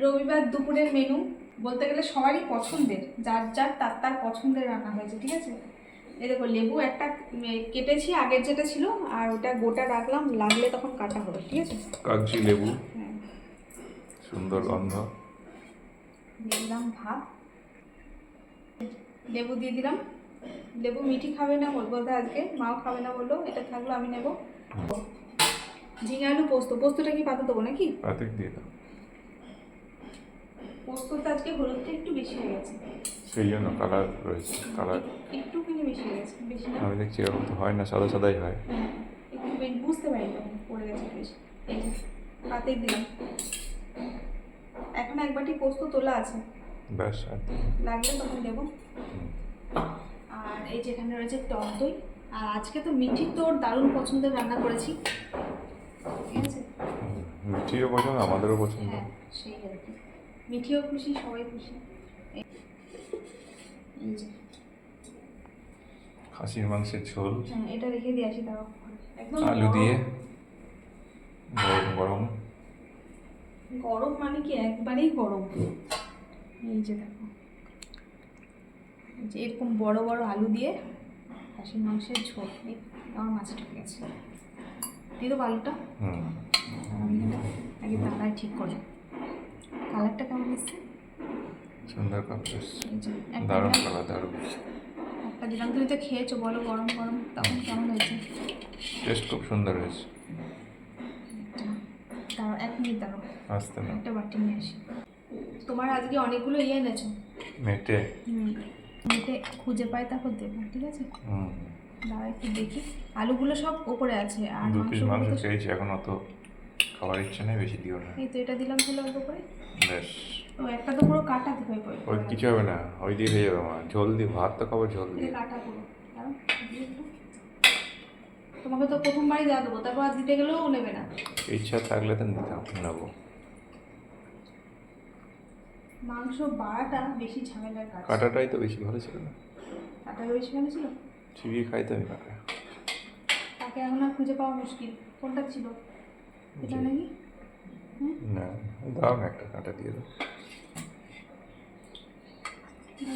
রবিবার দুপুরের মেনু বলতে গেলে সবারই পছন্দের, যার যার তার তার পছন্দের রান্না হয়েছে, ঠিক আছে। এই দেখো লেবু একটা কেটেছি, আগের যেটা ছিল, আর ওটা গোটা রাখলাম, লাগলে তখন কাটা হবে, ঠিক আছে। কাগজি লেবু, হ্যাঁ, সুন্দর গন্ধ। দিয়ে দিলাম ভাত, লেবু দিয়ে দিলাম। লেবু মিঠি খাবে না বলতে আজকে, মাও খাবে না বললো, এটা থাকলো আমি নেবো। ঝিঙে আলু পোস্ত, পোস্তটা কি পাতা দেবো নাকি? পাতে দিয়ে দাও, পোস্তটা আজকে হলুদটা একটু বেশি হয়ে গেছে, সেই জন্য কালার রয়েছে। কালার একটুখানি বেশি হয়ে গেছে, বেশি না। আমি দেখছি এরকম তো হয় না, সাদা সাদাই হয়। একটু বুঝতে পারি তখন পড়ে গেছে বেশ। এই যে পাতে দিলাম, এখন এক বাটি পোস্ত তোলা আছে, ব্যাস আর লাগলে তখন দেবো। আর এই যে এখানে রয়েছে টক দই, আর আজকে তো মিঠি তো ওর দারুণ পছন্দের রান্না করেছি, ঠিক আছে। মিঠিও পছন্দ, আমাদেরও পছন্দ। হ্যাঁ সেই আর কি, মিঠিও খুশি, সবাই খুশি। এই যে খাসির মাংসের ঝোল, হ্যাঁ এটা রেখে দিয়ে আসি, তাও একদম আলু দিয়ে গরম গরম। গরম মানে কি একবারেই গরম। এই যে দেখো, যে এরকম বড় বড় আলু দিয়ে খাসির মাংসের ঝোল, আমার মাছ ঢুকে গেছে, দিয়ে দেবো আলুটা। আমি এটা আগে তালায় ঠিক করো, কালারটা কেমন এসছে, সুন্দর কাপড়, এই যে একটা দারুণ দিলাম, কালার, দারুণ। একটা দিলাম। তুমি তো খেয়েছো, বলো গরম গরম তখন কেমন হয়েছে। টেস্ট খুব সুন্দর হয়েছে। দাঁড়াও 1 মিনিট দাঁড়াও, আসতে না একটা বাটি নিয়ে আসি। তোমার আজকে অনেকগুলো ইয়ে এনেছো, মেটে। মেটে খুঁজে পাই তারপর দেবো, ঠিক আছে। দাঁড়া একটু দেখি, আলুগুলো সব ওপরে আছে, আর 2 পিস মাংস মাংসগুলো তো খেয়েছি, এখন অত খাওয়ার ইচ্ছে নেই, বেশি দিও না। এই তো এটা দিলাম তাহলে অল্প করে। বেশ, ও একটা তো পুরো কাটা হয়ে পড়ে, ওই কিছু হবে না, ওই দিয়ে হয়ে যাবে। আমার ঝোল দিয়ে ভাত তো খাবো, ঝোল এটা দিয়ে। কাটা পুরো। দাঁড়াও, দিয়ে একটু। তোমাকে তো প্রথমবারই দেওয়া দেবো, তারপর আর দিতে গেলেও নেবে না। ইচ্ছা থাকলে তো নিতাম, নেবো। মাংস বাড়াটা বেশি ঝামেলার কাজ। কাটাটাই তো বেশি ভালো ছিল না, কাটাটা বেশি ভালো ছিল, চিবিয়ে খাইতে আমি কাটা। তাকে এখন আর খুঁজে পাওয়া মুশকিল, কোনটা ছিল এটা নাকি। না, দাও না, একটা কাঁটা দিয়ে দাও।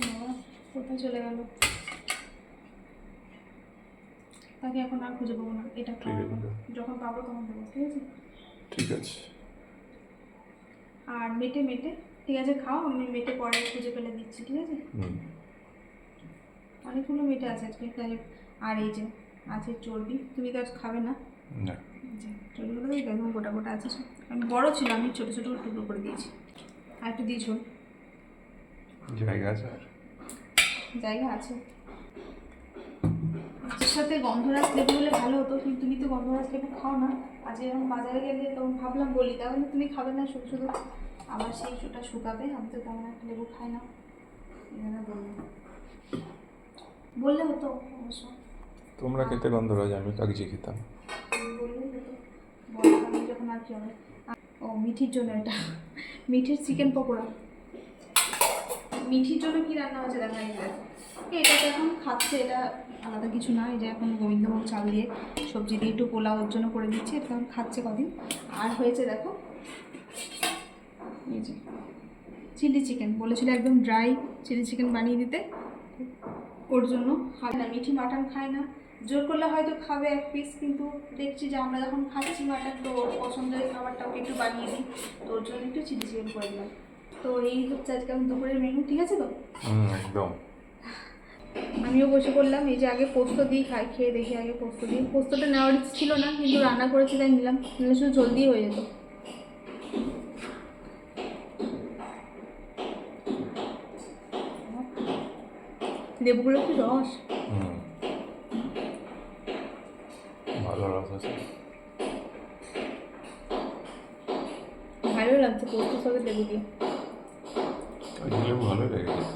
বাবা, কোথায় চলে গেল, তাকে এখন আর খুঁজে পাবো না, এটা ঠিক আছে, দাও। যখন পাবো তখন দেবো, ঠিক আছে। ঠিক আছে। আর মেটে মেটে, ঠিক আছে খাও, আমি মেটে পরে খুঁজে ফেলে দিচ্ছি, ঠিক আছে। অনেকগুলো মেটে আছে আজকে তাহলে। আর এই যে আছে চর্বি, তুমি তো আজ খাবে না। না, চর্বিগুলো তো একদম গোটা গোটা আছে সব, আমি বড় ছিল, আমি ছোটো ছোটো টুকরো করে দিয়েছি। আর একটু দিয়ে ঝোল, জায়গা আছে আর? জায়গা আছে। মাছের সাথে গন্ধরাজ লেবু হলে ভালো হতো, কিন্তু তুমি তো গন্ধরাজ লেবু খাও না। আজ যখন বাজারে গেলে তখন ভাবলাম বলি, তাহলে তুমি খাবে না শুধু শুধু, আবার সেই ওটা শুকাবে, আমি তো তেমন একটা লেবু খাই না, এখানে বললে হতো অবশ্য। তোমরা খেতে গন্ধরাজ, আমি কাগজি খেতাম। বললেই হতো, বড় আমি যখন আর কি হবে। ও মিঠির জন্য এটা, মিঠির চিকেন পকোড়া। মিঠির জন্য কি রান্না হচ্ছে দেখা যায়, এটা তো এখন খাচ্ছে, এটা আলাদা কিছু না। এই যে এখন গোবিন্দভোগ চাল দিয়ে সবজি দিয়ে একটু পোলাও ওর জন্য করে দিচ্ছি, এটা এখন খাচ্ছে কদিন। আর হয়েছে দেখো, এই যে চিলি চিকেন, বলেছিল একদম ড্রাই চিলি চিকেন বানিয়ে দিতে, ওর জন্য। খায় না, মিঠি মাটন খায় না, জোর করলে হয়তো খাবে 1 পিস, কিন্তু দেখছি যে আমরা যখন খাচ্ছি মাটন, তো ওর পছন্দের খাবারটা ওকে একটু বানিয়ে দিই, তো ওর জন্য একটু চিলি চিকেন করে দিলাম। তো এই হচ্ছে আজকে আমি দুপুরের মেনু, ঠিক আছে তো। একদম। আমিও বসে পড়লাম, এই যে আগে পোস্ত দিই খাই, খেয়ে দেখি আগে পোস্ত দিই। পোস্তটা নেওয়ার ছিল না, কিন্তু রান্না করেছি তাই নিলাম, নিলে শুধু জলদি হয়ে যেত। লেবুগুলো কি রস, ভালো রস আছে, ভালো লাগছে পোস্ত সবে লেবু দিয়ে। কাগজি লেবু ভালো লেগেছে।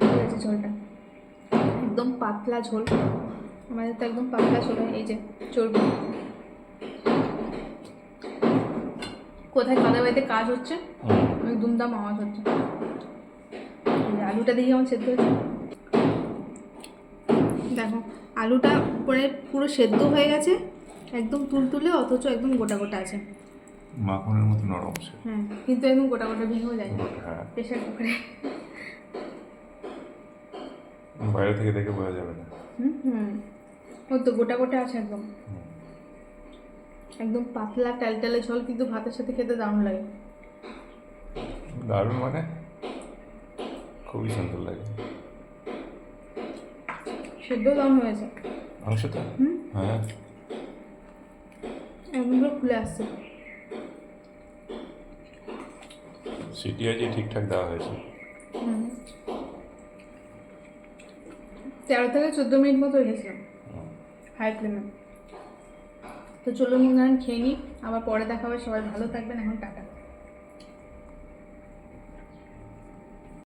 ভালো আছে ঝোলটা, একদম পাতলা ঝোল, আমাদের তো একদম পাতলা ঝোল। এই যে চর্বি, কোথায় কাদা বাড়িতে কাজ হচ্ছে, অনেক দুমদাম আওয়াজ হচ্ছে। আলুটা দেখি আমার সেদ্ধ হয়েছে। দেখো আলুটা পরে পুরো সেদ্ধ হয়ে গেছে, একদম তুলতুলে, অথচ একদম গোটা গোটা আছে। মাখনের মতো নরম সে। হ্যাঁ, কিন্তু একদম গোটা গোটা ভেঙেও যায় না হ্যাঁ, প্রেশার কুকারে। বাইরে থেকে দেখে বোঝা যাবে না। হুম, ওই তো গোটা গোটা আছে একদম, একদম পাতলা টালটালে ঝোল, কিন্তু ভাতের সাথে খেতে দারুণ লাগে। দারুণ মানে খুবই সুন্দর লাগে। সেদ্ধ দারুণ হয়েছে। মাংসটা হ্যাঁ, একদম পুরো খুলে আসছে। সিটি আজকে ঠিকঠাক দেওয়া হয়েছে। 13 থেকে 14 মিনিট মতো রেখেছিলাম হাই ফ্লেমে। তো চলো বন্ধুরা খেয়ে নিই, আবার পরে দেখা হবে। সবাই ভালো থাকবেন, এখন টাটা।